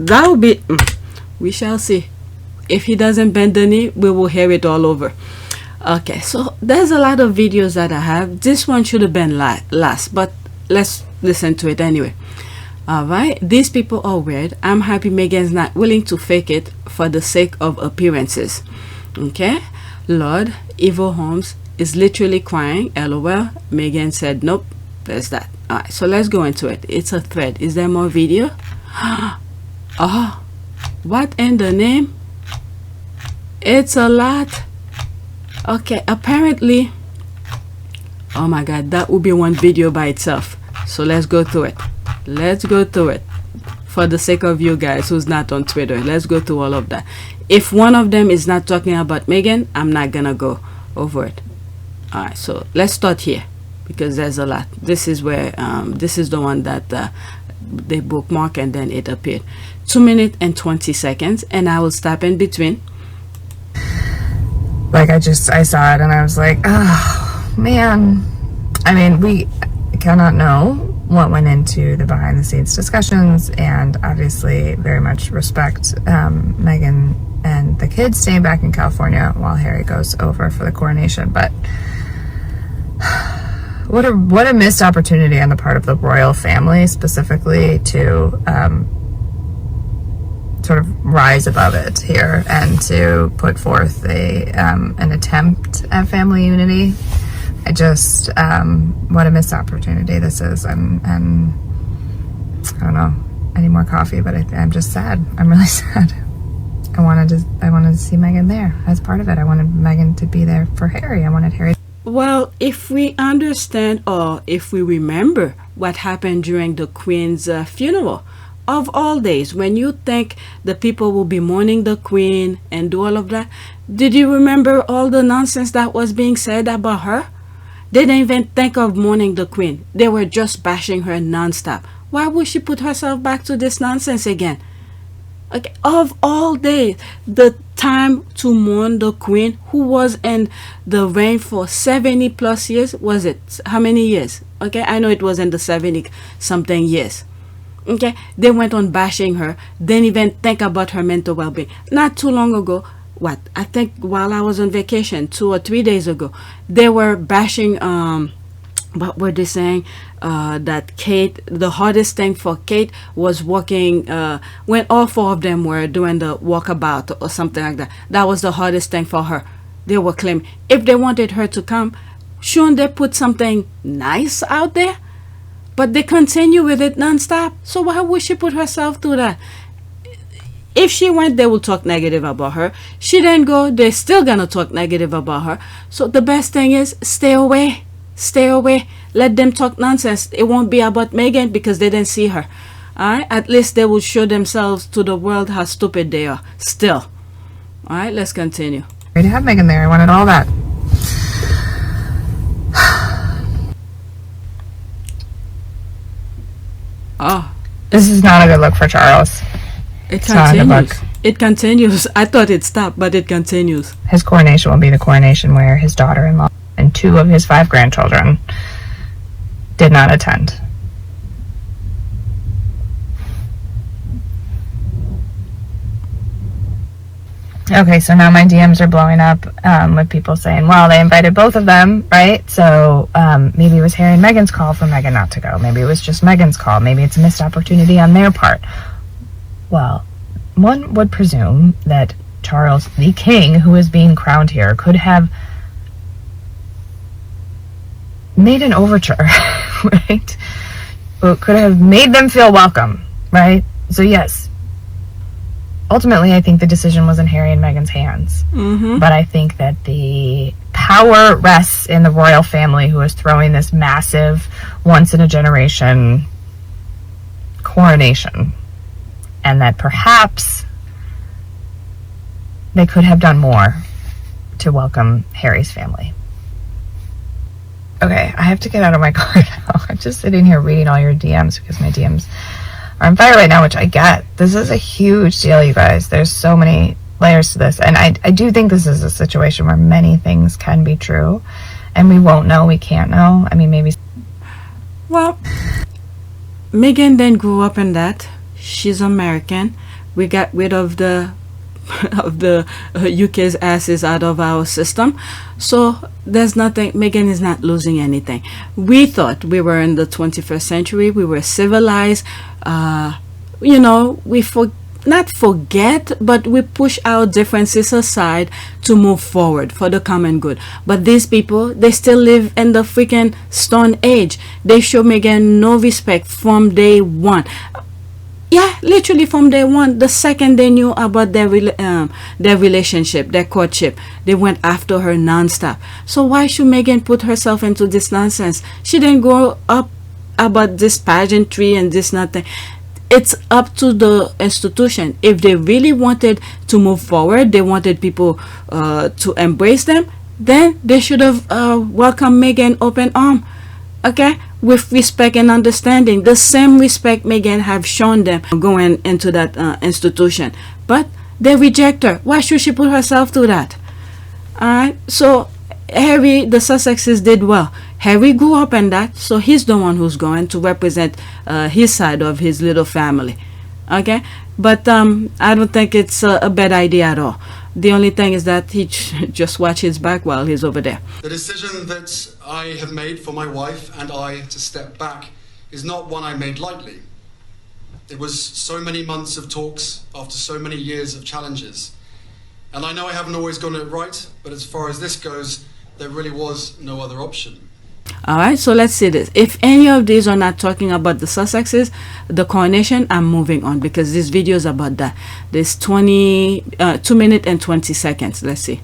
that will be, we shall see. If he doesn't bend the knee, we will hear it all over. Okay, so there's a lot of videos that I have. This one should have been last, but let's listen to it anyway. All right, these people are weird. I'm happy Megan's not willing to fake it for the sake of appearances. Okay, Lord, Evil Holmes is literally crying. LOL. Megan said nope. There's that. All right, so let's go into it. It's a thread. Is there more video? Oh, what in the name? It's a lot. Okay, apparently, oh my god, that would be one video by itself. So let's go through it. Let's go through it for the sake of you guys who's not on Twitter. Let's go through all of that. If one of them is not talking about Megan, I'm not gonna go over it. All right, so let's start here because there's a lot. This is where this is the one that they bookmark and then it appeared. 2 minutes and 20 seconds, and I will stop in between. Like I saw it and I was like, oh man. I mean, we cannot know what went into the behind the scenes discussions, and obviously very much respect Megan and the kids staying back in California while Harry goes over for the coronation. But what a missed opportunity on the part of the royal family specifically to sort of rise above it here and to put forth an attempt at family unity. I just what a missed opportunity this is, and I don't know, I need more coffee, but I'm just sad. I'm really sad. I wanted to see Megan there as part of it. I wanted Megan to be there for Harry. I wanted Harry. Well, if we understand or if we remember what happened during the Queen's funeral, of all days, when you think the people will be mourning the Queen and do all of that, did you remember all the nonsense that was being said about her? They didn't even think of mourning the Queen. They were just bashing her nonstop. Why would she put herself back to this nonsense again? Okay, of all days, the time to mourn the Queen, who was in the reign for 70 plus years. Was it how many years? Okay, I know it was in the 70 something years. Okay, they went on bashing her, didn't even think about her mental well-being. Not too long ago, I think while I was on vacation 2 or 3 days ago, they were bashing what were they saying, that Kate, the hardest thing for Kate was walking, when all 4 of them were doing the walkabout or something like that. That was the hardest thing for her. They were claiming if they wanted her to come, shouldn't they put something nice out there? But they continue with it nonstop. So why would she put herself through that? If she went, they will talk negative about her. She didn't go, they're still gonna talk negative about her. So the best thing is stay away. Stay away. Let them talk nonsense. It won't be about Megan because they didn't see her. Alright? At least they will show themselves to the world how stupid they are. Still. Alright, let's continue. Great to have Megan there. I wanted all that. Oh, this is not a good look for Charles. It continues. It continues. I thought it stopped, but it continues. His coronation will be the coronation where his daughter-in-law and 2 of his 5 grandchildren did not attend. Okay, so now my DMs are blowing up with people saying, well, they invited both of them, right? So maybe it was Harry and Meghan's call for Meghan not to go. Maybe it was just Meghan's call. Maybe it's a missed opportunity on their part. Well, one would presume that Charles, the king who is being crowned here, could have made an overture, right? Could have made them feel welcome, right? So yes, ultimately, I think the decision was in Harry and Meghan's hands. Mm-hmm. But I think that the power rests in the royal family, who is throwing this massive, once-in-a-generation coronation. And that perhaps they could have done more to welcome Harry's family. Okay, I have to get out of my car now. I'm just sitting here reading all your DMs because my DMs are on fire right now, which I get. This is a huge deal, you guys. There's so many layers to this. And I do think this is a situation where many things can be true. And we won't know, we can't know. I mean, maybe. Well, Meghan then grew up in that. She's American. We got rid of the UK's asses out of our system. So there's nothing, Meghan is not losing anything. We thought we were in the 21st century, we were civilized, we not forget, but we push our differences aside to move forward for the common good. But these people, they still live in the freaking Stone Age. They show Meghan no respect from day one. Yeah, literally from day one. The second they knew about their relationship, their courtship, they went after her nonstop. So why should Meghan put herself into this nonsense? She didn't grow up about this pageantry and this nothing. It's up to the institution. If they really wanted to move forward, they wanted people to embrace them, then they should have welcomed Meghan open arm. Okay, with respect and understanding, the same respect Meghan have shown them going into that institution, but they reject her. Why should she put herself through that? All right, so Harry, the Sussexes did well. Harry grew up in that, so he's the one who's going to represent his side of his little family. Okay, but I don't think it's a bad idea at all. The only thing is that he just watch his back while he's over there. The decision that I have made for my wife and I to step back is not one I made lightly. It was so many months of talks after so many years of challenges. And I know I haven't always gotten it right, but as far as this goes, there really was no other option. All right, so let's see this. If any of these are not talking about the Sussexes, the coronation, I'm moving on because this video is about that. There's 2 minutes and 20 seconds. Let's see.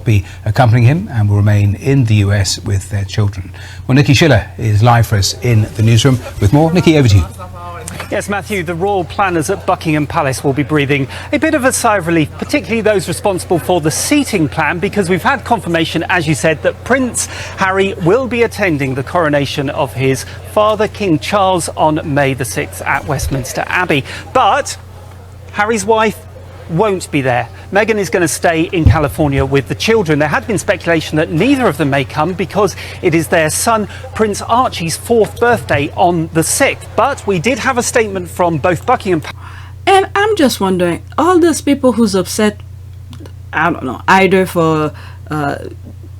Be accompanying him and will remain in the US with their children. Well, Nikki Schiller is live for us in the newsroom with more. Nikki, over to you. Yes, Matthew, the royal planners at Buckingham Palace will be breathing a bit of a sigh of relief, particularly those responsible for the seating plan, because we've had confirmation, as you said, that Prince Harry will be attending the coronation of his father, King Charles, on May the 6th at Westminster Abbey. But Harry's wife won't be there. Meghan is going to stay in California with the children. There had been speculation that neither of them may come because it is their son Prince Archie's 4th birthday on the 6th. But we did have a statement from both Buckingham. And I'm just wondering, all those people who's upset, I don't know, either for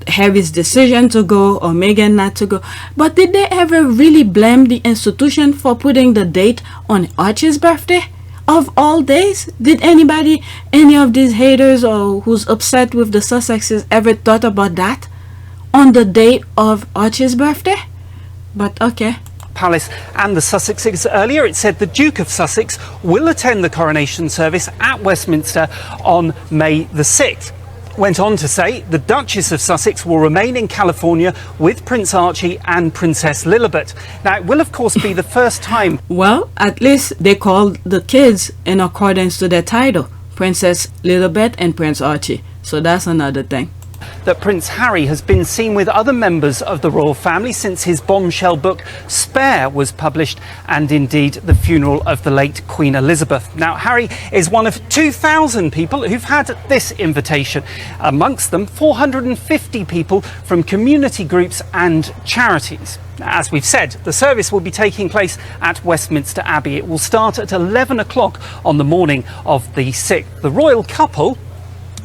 Harry's decision to go or Meghan not to go, but did they ever really blame the institution for putting the date on Archie's birthday? Of all days, did any of these haters or who's upset with the Sussexes ever thought about that on the date of Archie's birthday? But okay. Palace and the Sussexes. Earlier it said the Duke of Sussex will attend the coronation service at Westminster on May the 6th. Went on to say the Duchess of Sussex will remain in California with Prince Archie and Princess Lilibet. Now, it will of course be the first time. Well, at least they called the kids in accordance to their title, Princess Lilibet and Prince Archie. So that's another thing. That Prince Harry has been seen with other members of the royal family since his bombshell book Spare was published, and indeed the funeral of the late Queen Elizabeth. Now, Harry is one of 2,000 people who've had this invitation. Amongst them, 450 people from community groups and charities. As we've said, the service will be taking place at Westminster Abbey. It will start at 11 o'clock on the morning of the 6th. The royal couple,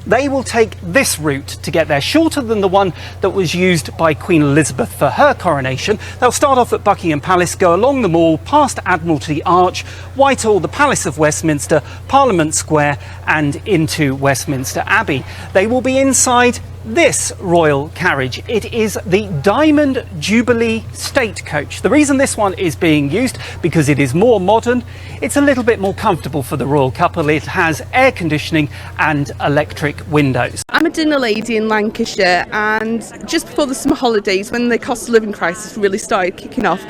they will take this route to get there, shorter than the one that was used by Queen Elizabeth for her coronation. They'll start off at Buckingham Palace, go along the Mall, past Admiralty Arch, Whitehall, the Palace of Westminster, Parliament Square, and into Westminster Abbey. They will be inside this royal carriage. It is the Diamond Jubilee State Coach. The reason this one is being used, because it is more modern, it's a little bit more comfortable for the royal couple. It has air conditioning and electric windows. I'm a dinner lady in Lancashire, and just before the summer holidays, when the cost of living crisis really started kicking off,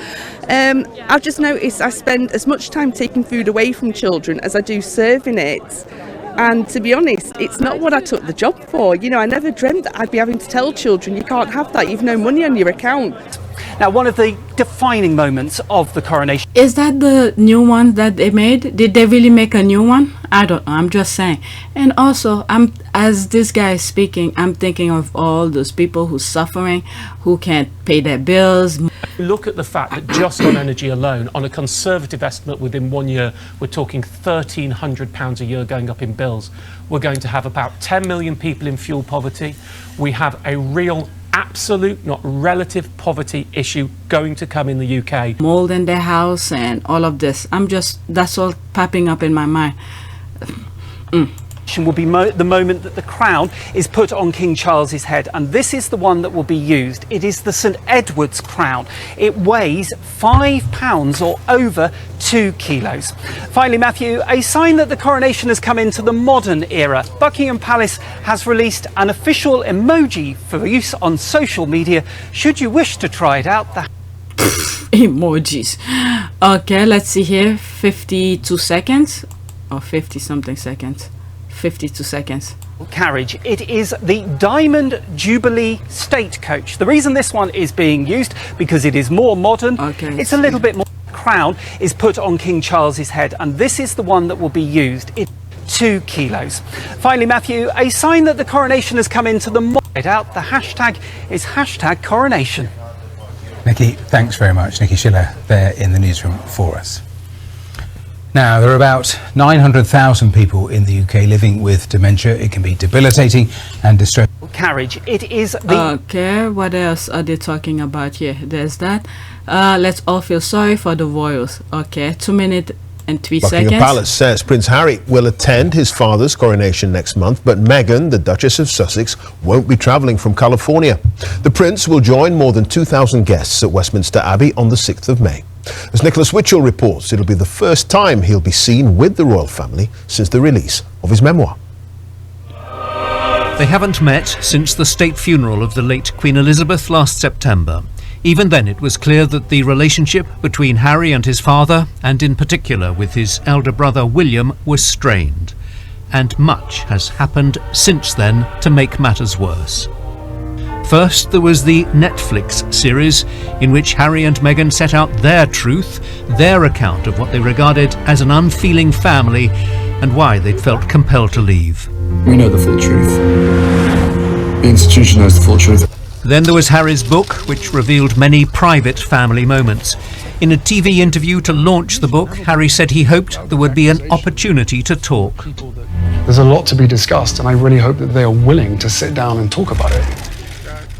I've just noticed I spend as much time taking food away from children as I do serving it. And to be honest, it's not what I took the job for. You know, I never dreamt that I'd be having to tell children you can't have that, you've no money on your account. Now, one of the defining moments of the coronation. Is that the new one that they made? Did they really make a new one? I don't know. I'm just saying. And also, as this guy is speaking, I'm thinking of all those people who's suffering, who can't pay their bills. Look at the fact that just on energy alone, on a conservative estimate within 1 year, we're talking £1,300 a year going up in bills. We're going to have about 10 million people in fuel poverty. We have a real absolute, not relative poverty issue going to come in the UK. Mold in their house and all of this. That's all popping up in my mind. Will be the moment that the crown is put on King Charles's head, and this is the one that will be used. It is the St Edward's crown. It weighs £5 or over 2 kilos. Finally, Matthew, a sign that the coronation has come into the modern era. Buckingham Palace has released an official emoji for use on social media. Should you wish to try it out, Emojis. Okay, let's see here. 52 seconds or 50 something seconds. 52 seconds. Carriage. It is the Diamond Jubilee State Coach. The reason this one is being used because it is more modern. Okay. It's a little bit more. Crown is put on King Charles's head, and this is the one that will be used. It's 2 kilos. Finally, Matthew, a sign that the coronation has come into the out. The hashtag is #coronation. Nikki, thanks very much. Nikki Schiller there in the newsroom for us. Now, there are about 900,000 people in the UK living with dementia. It can be debilitating and distressing. Carriage. It is the... Okay, what else are they talking about here? There's that. Let's all feel sorry for the royals. Okay, 2 minutes and 3 seconds. Buckingham Palace says Prince Harry will attend his father's coronation next month, but Meghan, the Duchess of Sussex, won't be travelling from California. The Prince will join more than 2,000 guests at Westminster Abbey on the 6th of May. As Nicholas Witchell reports, it'll be the first time he'll be seen with the royal family since the release of his memoir. They haven't met since the state funeral of the late Queen Elizabeth last September. Even then, it was clear that the relationship between Harry and his father, and in particular with his elder brother William, was strained. And much has happened since then to make matters worse. First, there was the Netflix series in which Harry and Meghan set out their truth, their account of what they regarded as an unfeeling family and why they'd felt compelled to leave. We know the full truth. The institution knows the full truth. Then there was Harry's book, which revealed many private family moments. In a TV interview to launch the book, Harry said he hoped there would be an opportunity to talk. There's a lot to be discussed, and I really hope that they are willing to sit down and talk about it.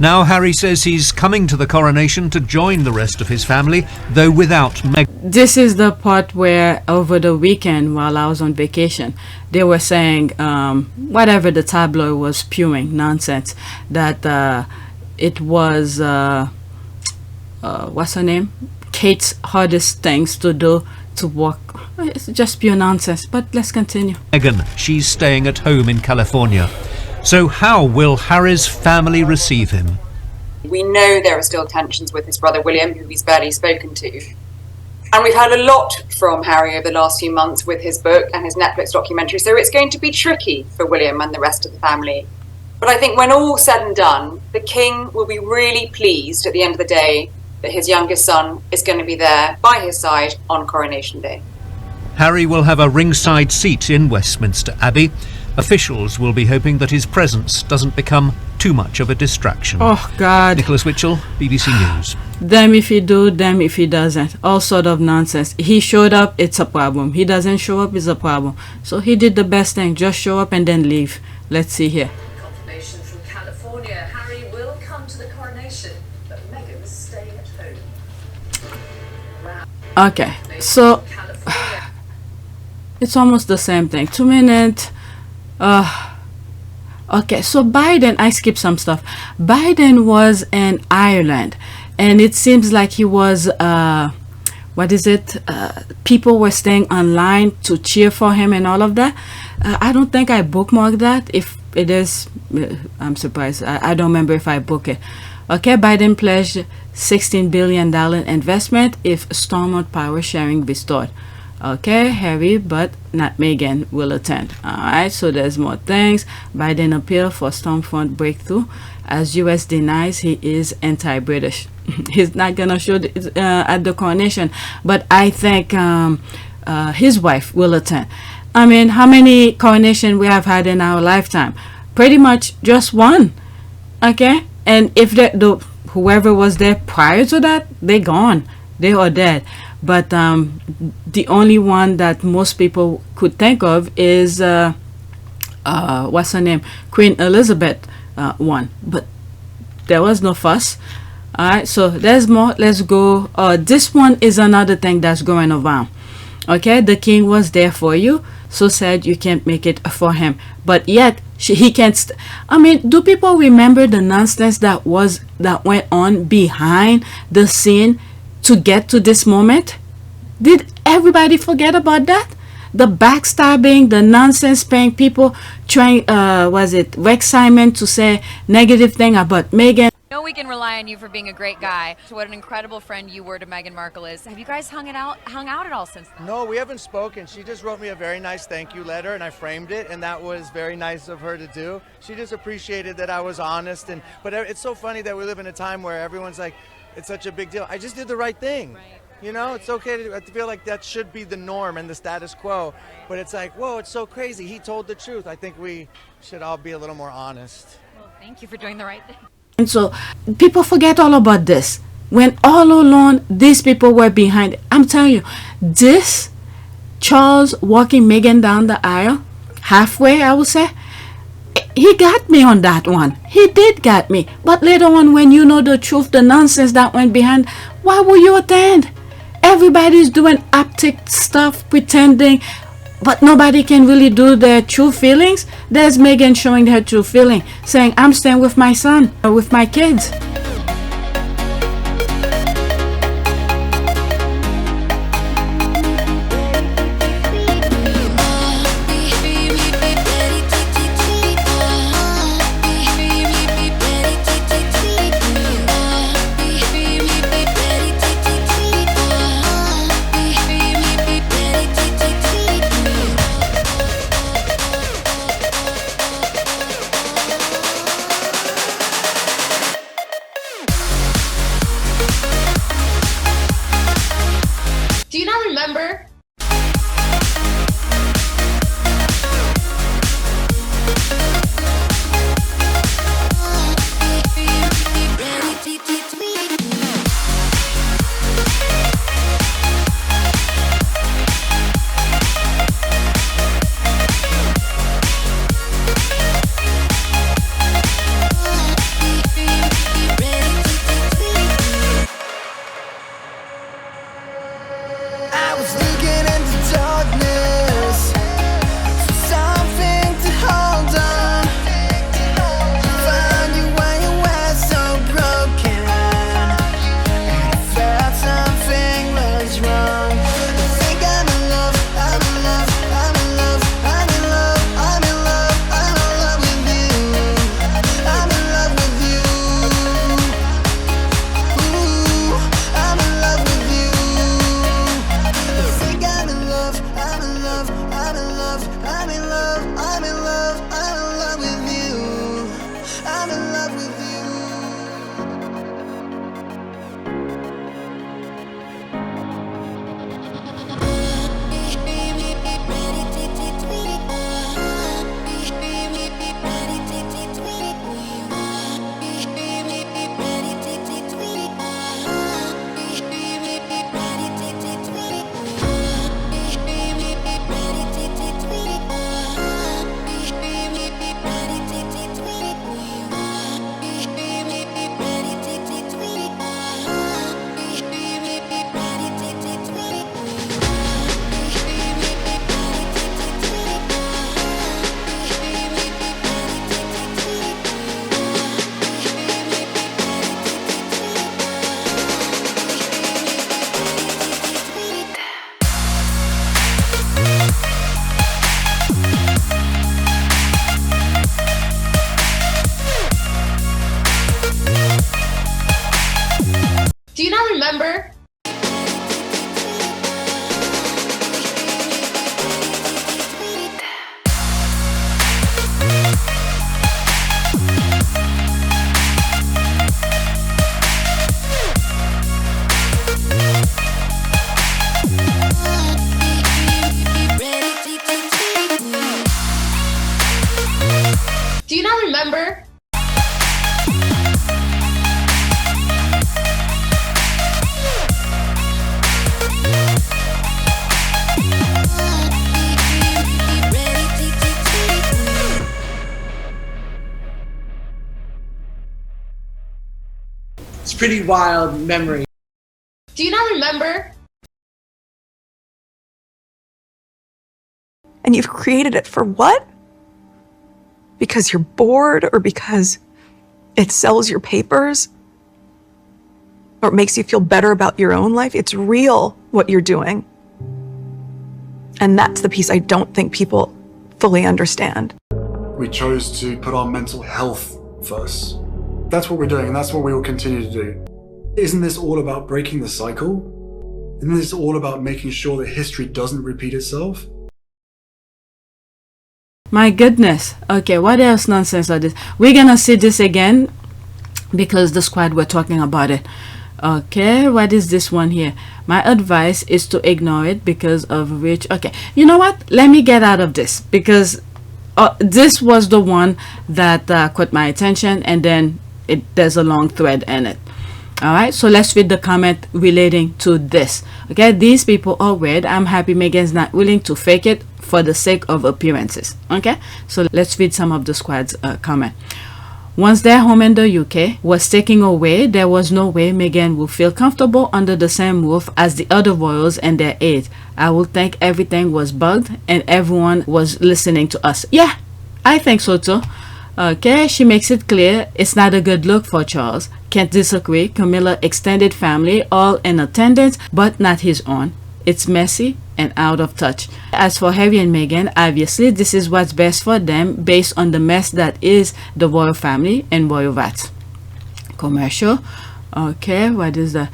Now Harry says he's coming to the coronation to join the rest of his family, though without Meghan. This is the part where over the weekend while I was on vacation, they were saying whatever the tabloid was spewing nonsense, that it was what's her name, Kate's hardest things to do to walk. It's just pure nonsense, but let's continue. Meghan, she's staying at home in California. So how will Harry's family receive him? We know there are still tensions with his brother William, who he's barely spoken to. And we've heard a lot from Harry over the last few months with his book and his Netflix documentary, so it's going to be tricky for William and the rest of the family. But I think when all said and done, the King will be really pleased at the end of the day that his youngest son is going to be there by his side on Coronation Day. Harry will have a ringside seat in Westminster Abbey. Officials will be hoping that his presence doesn't become too much of a distraction. Oh, God. Nicholas Witchell, BBC News. Them if he do, them if he doesn't. All sort of nonsense. He showed up, it's a problem. He doesn't show up, it's a problem. So he did the best thing. Just show up and then leave. Let's see here. Confirmation from California. Harry will come to the coronation, but Meghan is staying at home. Okay, so it's almost the same thing. 2 minutes. Okay, so Biden, I skipped some stuff. Biden was in Ireland, and it seems like he was people were staying online to cheer for him and all of that. I don't think I bookmarked that. If it is, I'm surprised. I don't remember if I booked it. Okay, Biden pledged $16 billion investment if Stormont power sharing restored. Okay, Harry, but not Meghan will attend. All right, so there's more things. Biden appeal for Stormfront breakthrough as U.S. denies he is anti-British. He's not gonna show at the coronation, but I think his wife will attend. I mean, how many coronation we have had in our lifetime? Pretty much just one. Okay, and if whoever was there prior to that, they gone, they are dead. But the only one that most people could think of is what's her name, Queen Elizabeth one. But there was no fuss. All right, so there's more. Let's go. This one is another thing that's going around. Okay, the king was there for you, so said you can't make it for him, but yet he can't. I mean, do people remember the nonsense that went on behind the scene to get to this moment? Did everybody forget about that? The backstabbing, the nonsense paying people trying, was it Rex Simon to say negative thing about Meghan? No, we can rely on you for being a great guy. So what an incredible friend you were to Meghan Markle is. Have you guys hung out at all since then? No, we haven't spoken. She just wrote me a very nice thank you letter, and I framed it, and that was very nice of her to do. She just appreciated that I was honest, but it's so funny that we live in a time where everyone's like, it's such a big deal. I just did the right thing. Right. You know, it's okay to feel like that should be the norm and the status quo, but it's like, whoa, it's so crazy. He told the truth. I think we should all be a little more honest. Well, thank you for doing the right thing. And so people forget all about this. When all along these people were behind it. I'm telling you, this Charles walking Meghan down the aisle, halfway, I would say, he got me on that one. He did get me. But later on, when you know the truth, the nonsense that went behind, why will you attend? Everybody's doing optic stuff, pretending, but nobody can really do their true feelings. There's Meghan showing her true feeling, saying, I'm staying with my son, or with my kids. Do you not remember? Do you not remember? It's pretty wild memory. Do you not remember? And you've created it for what? Because you're bored, or because it sells your papers? Or it makes you feel better about your own life? It's real what you're doing. And that's the piece I don't think people fully understand. We chose to put our mental health first. That's what we're doing, and that's what we will continue to do. Isn't this all about breaking the cycle? Isn't this all about making sure that history doesn't repeat itself? My goodness. Okay, what else nonsense are this? We're gonna see this again because the squad were talking about it. Okay, what is this one here? My advice is to ignore it because of which. Okay, you know what? Let me get out of this because this was the one that caught my attention, and then there's a long thread in it. All right, so let's read the comment relating to this. Okay, these people are weird. I'm happy Meghan's not willing to fake it for the sake of appearances. Okay, so let's read some of the squad's comment. Once their home in the UK was taken away, there was no way Meghan would feel comfortable under the same roof as the other royals and their aides. I would think everything was bugged and everyone was listening to us. Yeah, I think so too. Okay, she makes it clear it's not a good look for Charles. Can't disagree. Camilla extended family all in attendance, but not his own. It's messy and out of touch. As for Harry and Meghan, obviously this is what's best for them based on the mess that is the royal family and royal vats. Commercial. Okay, what is that?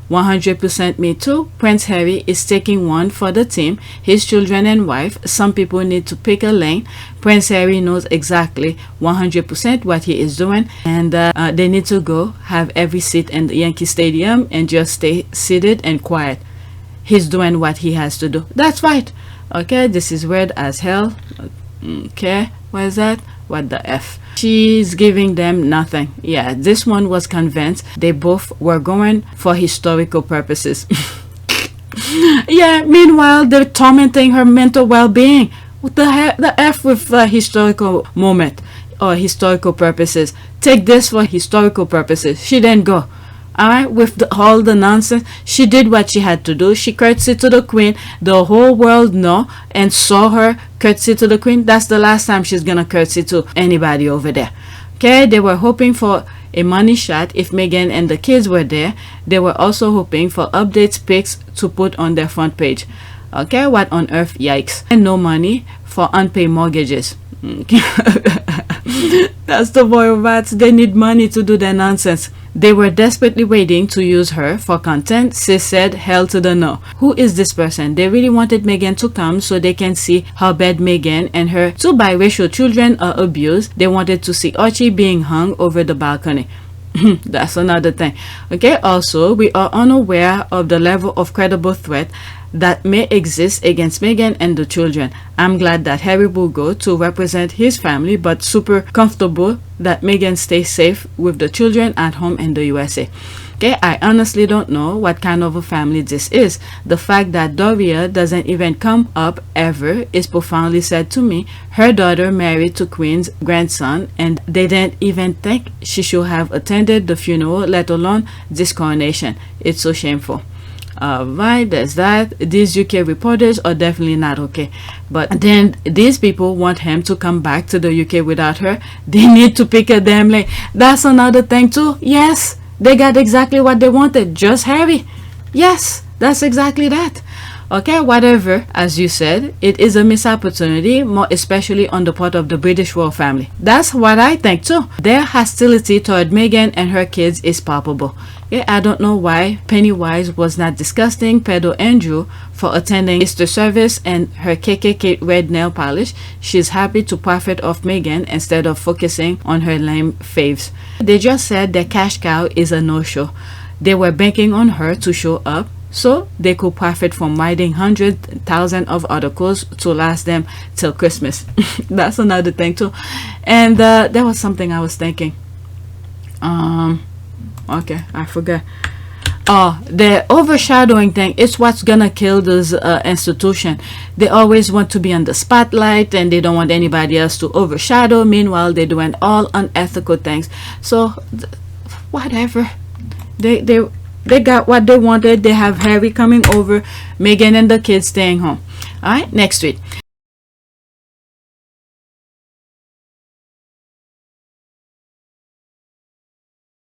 100% me too. Prince Harry is taking one for the team. His children and wife. Some people need to pick a lane. Prince Harry knows exactly 100% what he is doing, and they need to go have every seat in the Yankee Stadium and just stay seated and quiet. He's doing what he has to do. That's right. Okay, this is weird as hell. Okay, what is that? What the F? She's giving them nothing. Yeah, this one was convinced they both were going for historical purposes. Yeah, meanwhile, they're tormenting her mental well-being. What the heck? The F with historical moment or historical purposes. Take this for historical purposes. She didn't go. Alright, with all the nonsense, she did what she had to do. She curtsied to the Queen. The whole world know and saw her curtsy to the Queen. That's the last time she's gonna curtsy to anybody over there. Okay, they were hoping for a money shot if Meghan and the kids were there. They were also hoping for updates pics to put on their front page. Okay, what on earth? Yikes. And no money for unpaid mortgages. That's the royal rats. They need money to do their nonsense. They were desperately waiting to use her for content. Sis said, hell to the no. Who is this person? They really wanted Meghan to come so they can see how bad Meghan and her two biracial children are abused. They wanted to see Archie being hung over the balcony. That's another thing. Okay, also, we are unaware of the level of credible threat that may exist against Meghan and the children. I'm glad that Harry will go to represent his family, but super comfortable that Meghan stays safe with the children at home in the USA. Okay, I honestly don't know what kind of a family this is. The fact that Doria doesn't even come up ever is profoundly sad to me. Her daughter married to Queen's grandson, and they didn't even think she should have attended the funeral, let alone this coronation. It's so shameful. Right, there's that. These UK reporters are definitely not okay, but then these people want him to come back to the UK without her. They need to pick a damn lane. That's another thing too. Yes, they got exactly what they wanted, just Harry. Yes, that's exactly that. Okay, whatever, as you said, it is a missed opportunity, more especially on the part of the British royal family. That's what I think too. Their hostility toward Meghan and her kids is palpable. Yeah, I don't know why Pennywise was not disgusting pedo Andrew for attending Easter service and her KKK red nail polish. She's happy to profit off Meghan instead of focusing on her lame faves. They just said their cash cow is a no-show. They were banking on her to show up, so they could profit from writing 100,000 of articles to last them till Christmas. That's another thing too. And there was something I was thinking. Okay, I forgot. The overshadowing thing is what's gonna kill this institution. They always want to be on the spotlight and they don't want anybody else to overshadow. Meanwhile, they're doing all unethical things. So whatever. They got what they wanted. They have Harry coming over, Meghan and the kids staying home. All right, next tweet.